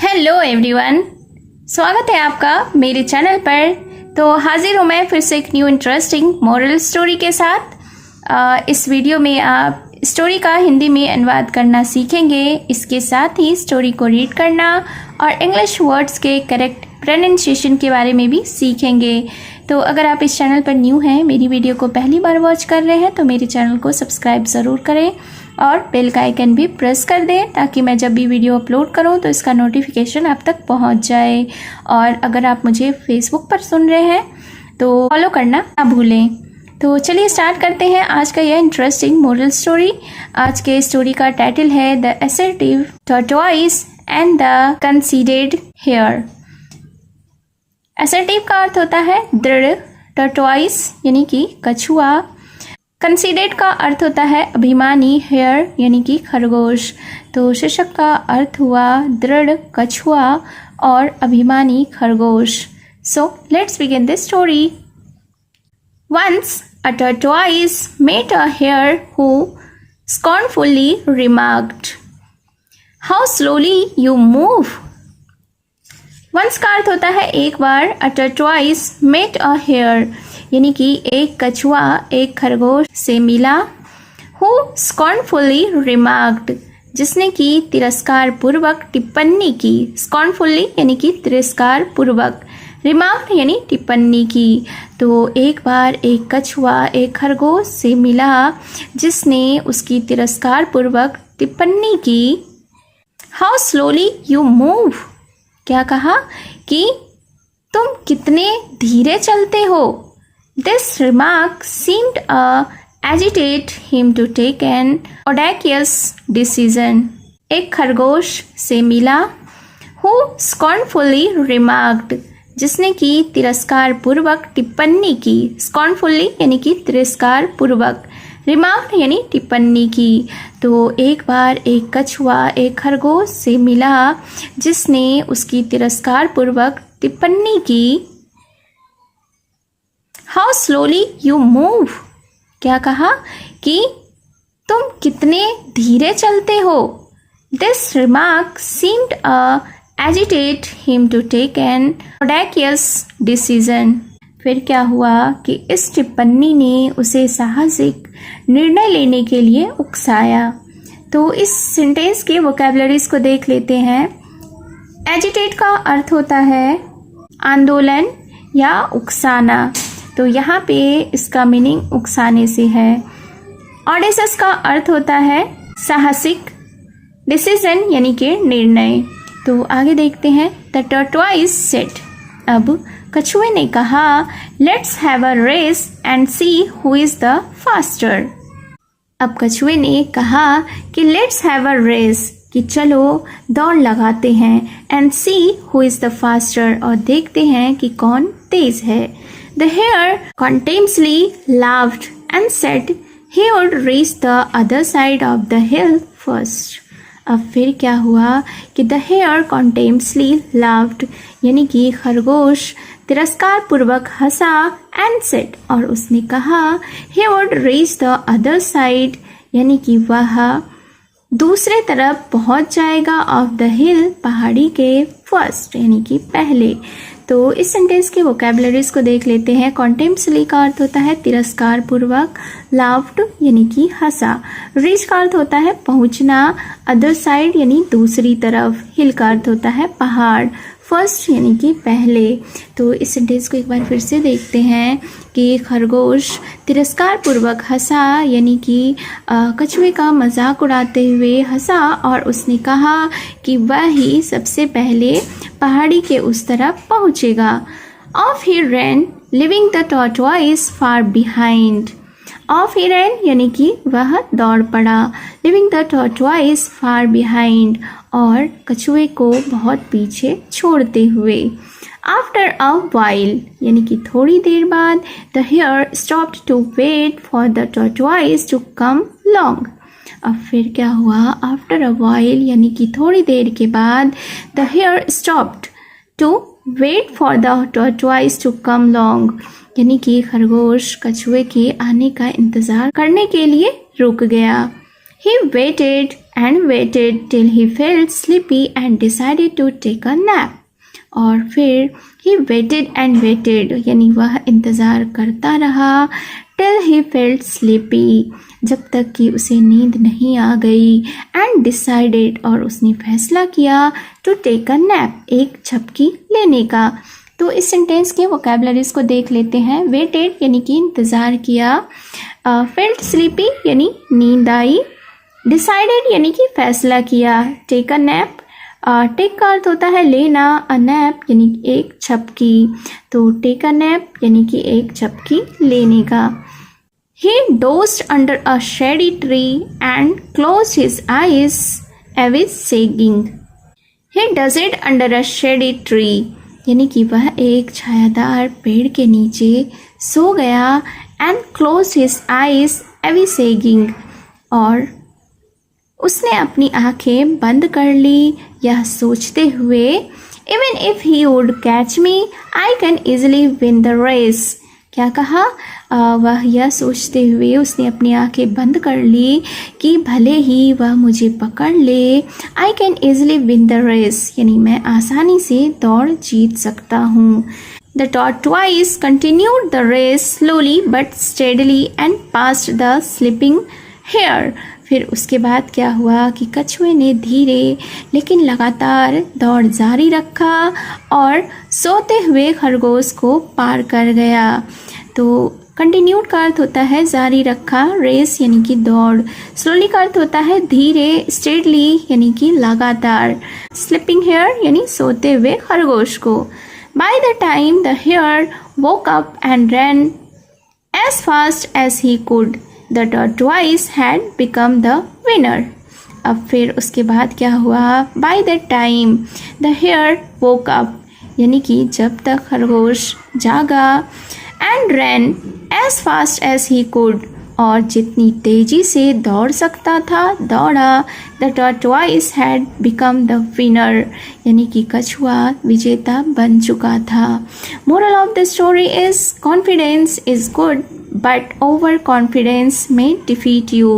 Hello everyone, स्वागत है आपका मेरे चैनल पर। तो हाजिर हूँ मैं फिर से एक न्यू इंटरेस्टिंग मॉरल स्टोरी के साथ। इस वीडियो में आप स्टोरी का हिंदी में अनुवाद करना सीखेंगे। इसके साथ ही स्टोरी को रीड करना और इंग्लिश वर्ड्स के करेक्ट प्रोनाउंसिएशन के बारे में भी सीखेंगे। तो अगर आप इस चैनल पर न्यू हैं, मेरी वीडियो को पहली बार वॉच कर रहे हैं, तो मेरे चैनल को सब्सक्राइब ज़रूर करें और बेल का आइकन भी प्रेस कर दें ताकि मैं जब भी वीडियो अपलोड करूं तो इसका नोटिफिकेशन आप तक पहुंच जाए। और अगर आप मुझे फेसबुक पर सुन रहे हैं तो फॉलो करना ना भूलें। तो चलिए स्टार्ट करते हैं आज का यह इंटरेस्टिंग मोरल स्टोरी। आज के स्टोरी का टाइटल है the assertive tortoise and the considered hare. Assertive का अर्थ होता है दृढ़, टॉर्टोइस यानी कि कछुआ, कंसीडर्ड का अर्थ होता है अभिमानी, हेयर यानी कि खरगोश। तो शीर्षक का अर्थ हुआ दृढ़ कछुआ और अभिमानी खरगोश। So let's begin this story. Once a tortoise met a hare who scornfully remarked, "How slowly you move." Once का अर्थ होता है एक बार, a tortoise met a hare यानी कि एक कछुआ एक खरगोश से मिला, who scornfully remarked जिसने की तिरस्कार पूर्वक टिप्पणी की, scornfully यानी कि तिरस्कार पूर्वक, remarked यानी टिप्पणी की। तो एक बार एक कछुआ एक खरगोश से मिला जिसने उसकी तिरस्कार पूर्वक टिप्पणी की। How slowly you move, क्या कहा कि तुम कितने धीरे चलते हो। This remark seemed to agitate him to take an audacious decision. एक खरगोश से मिला, who scornfully remarked जिसने की तिरस्कार पूर्वक टिप्पणी की, scornfully यानी कि तिरस्कार पूर्वक, remarked यानी टिप्पणी की। तो एक बार एक कछुआ एक खरगोश से मिला जिसने उसकी तिरस्कार पूर्वक टिप्पणी की। How slowly you move, क्या कहा कि तुम कितने धीरे चलते हो। This remark seemed to agitate him to take an audacious decision. फिर क्या हुआ कि इस टिप्पणी ने उसे साहसिक निर्णय लेने के लिए उकसाया। तो इस सेंटेंस के वोकैबुलरीज को देख लेते हैं। एजिटेट का अर्थ होता है आंदोलन या उकसाना, तो यहाँ पे इसका मीनिंग उकसाने से है। ऑडेसियस का अर्थ होता है साहसिक, डिसीजन यानी कि निर्णय। तो आगे देखते हैं। द टॉर्टोइस सेड, अब कछुए ने कहा, let's have a race and see who is the faster. अब कछुए ने कहा कि लेट्स हैव अ रेस, कि चलो दौड़ लगाते हैं, and see who is the faster, और देखते हैं कि कौन तेज है। The hare contemptuously laughed and said he would reach the other side of the hill first. अब फिर क्या हुआ कि the hare contemptuously laughed यानी कि खरगोश तिरस्कार पूर्वक हंसा and said और उसने कहा he would reach the other side यानी कि वह दूसरे तरफ पहुंच जाएगा ऑफ द हिल पहाड़ी के फर्स्ट यानी कि पहले। तो इस सेंटेंस के वोकैबुलरीज को देख लेते हैं। कॉन्टेम्प्चुअली का अर्थ होता है तिरस्कार पूर्वक, लाफ्ड यानी कि हंसा, रीच का अर्थ होता है पहुंचना, अदर साइड यानी दूसरी तरफ, हिल का अर्थ होता है पहाड़, फर्स्ट यानी कि पहले। तो इस सेंटेंस को एक बार फिर से देखते हैं कि खरगोश तिरस्कार पूर्वक हंसा यानी कि कछुए का मजाक उड़ाते हुए हंसा और उसने कहा कि वह ही सबसे पहले पहाड़ी के उस तरफ पहुंचेगा। Off he ran leaving the tortoise far behind. Off he ran यानी कि वह दौड़ पड़ा, leaving the tortoise far behind और कछुए को बहुत पीछे छोड़ते हुए। आफ्टर अ वाइल यानी कि थोड़ी देर बाद, the hare stopped to wait for the tortoise to come long. अब फिर क्या हुआ, आफ्टर अ वाइल यानी कि थोड़ी देर के बाद, the hare stopped to wait for the tortoise to come long यानी कि खरगोश कछुए के आने का इंतजार करने के लिए रुक गया। He waited and waited till he felt sleepy and decided to take a nap. और फिर he waited and waited यानी वह इंतज़ार करता रहा till he felt sleepy जब तक कि उसे नींद नहीं आ गई and decided और उसने फैसला किया to take a nap एक झपकी लेने का। तो इस सेंटेंस के वोकैबुलरीज को देख लेते हैं। वेटेड यानी कि इंतज़ार किया, फेल्ट स्लीपी यानी नींद आई, डिसाइडेड यानी कि फैसला किया, टेक अ नैप, टेक का अर्थ होता है लेना, अ नैप यानी एक झपकी, तो टेक अ नैप यानी कि एक झपकी लेने का। He dozed under a shady tree and closed his eyes, always saying. He dozed under a shady tree यानी कि वह एक छायादार पेड़ के नीचे सो गया एंड क्लोज हिज आईज एवी सेगिंग और उसने अपनी आंखें बंद कर ली यह सोचते हुए even if he would catch me I can easily win the race. क्या कहा? वह यह सोचते हुए उसने अपनी आंखें बंद कर ली कि भले ही वह मुझे पकड़ ले, I can easily win the race यानी मैं आसानी से दौड़ जीत सकता हूँ। The tortoise continued the race slowly but steadily and passed the sleeping hare. फिर उसके बाद क्या हुआ कि कछुए ने धीरे लेकिन लगातार दौड़ जारी रखा और सोते हुए खरगोश को पार कर गया। तो कंटिन्यूड का अर्थ होता है जारी रखा, रेस यानी कि दौड़, स्लोली का अर्थ होता है धीरे, स्टेडली यानी कि लगातार, स्लीपिंग हेयर यानी सोते हुए खरगोश को। By the time the hare woke up and ran as fast as he could the tortoise had become the winner. अब फिर उसके बाद क्या हुआ? By the time the hare woke up यानी कि जब तक खरगोश जागा, and ran as fast as he could और जितनी तेजी से दौड़ सकता था दौड़ा, the tortoise had become the winner यानी कि कछुआ विजेता बन चुका था। Moral of the story is confidence is good but over confidence में डिफीट यू।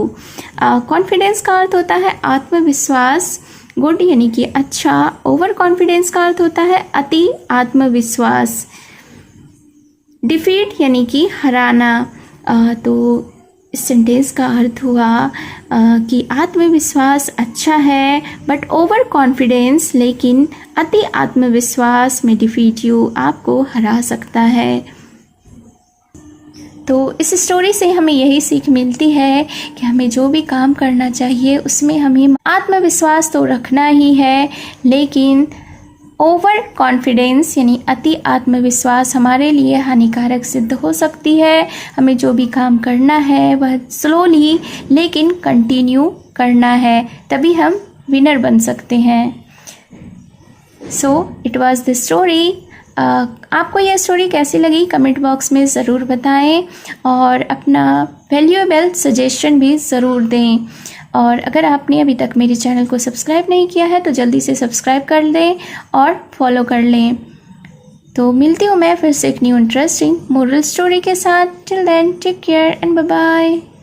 कॉन्फिडेंस का अर्थ होता है आत्मविश्वास, गुड यानी कि अच्छा, ओवर कॉन्फिडेंस का अर्थ होता है अति आत्मविश्वास, डिफीट यानी कि हराना। तो इस सेंटेंस का अर्थ हुआ कि आत्मविश्वास अच्छा है बट ओवर कॉन्फिडेंस लेकिन अति आत्मविश्वास में डिफीट यू आपको हरा सकता है। तो इस स्टोरी से हमें यही सीख मिलती है कि हमें जो भी काम करना चाहिए उसमें हमें आत्मविश्वास तो रखना ही है, लेकिन ओवर कॉन्फिडेंस यानी अति आत्मविश्वास हमारे लिए हानिकारक सिद्ध हो सकती है। हमें जो भी काम करना है वह स्लोली लेकिन कंटिन्यू करना है, तभी हम विनर बन सकते हैं। So it was the story. आपको यह स्टोरी कैसी लगी कमेंट बॉक्स में ज़रूर बताएं और अपना वैल्यूएबल सजेशन भी ज़रूर दें। और अगर आपने अभी तक मेरे चैनल को सब्सक्राइब नहीं किया है तो जल्दी से सब्सक्राइब कर लें और फॉलो कर लें। तो मिलती हूँ मैं फिर से एक न्यू इंटरेस्टिंग मोरल स्टोरी के साथ। Till then take care and bye bye.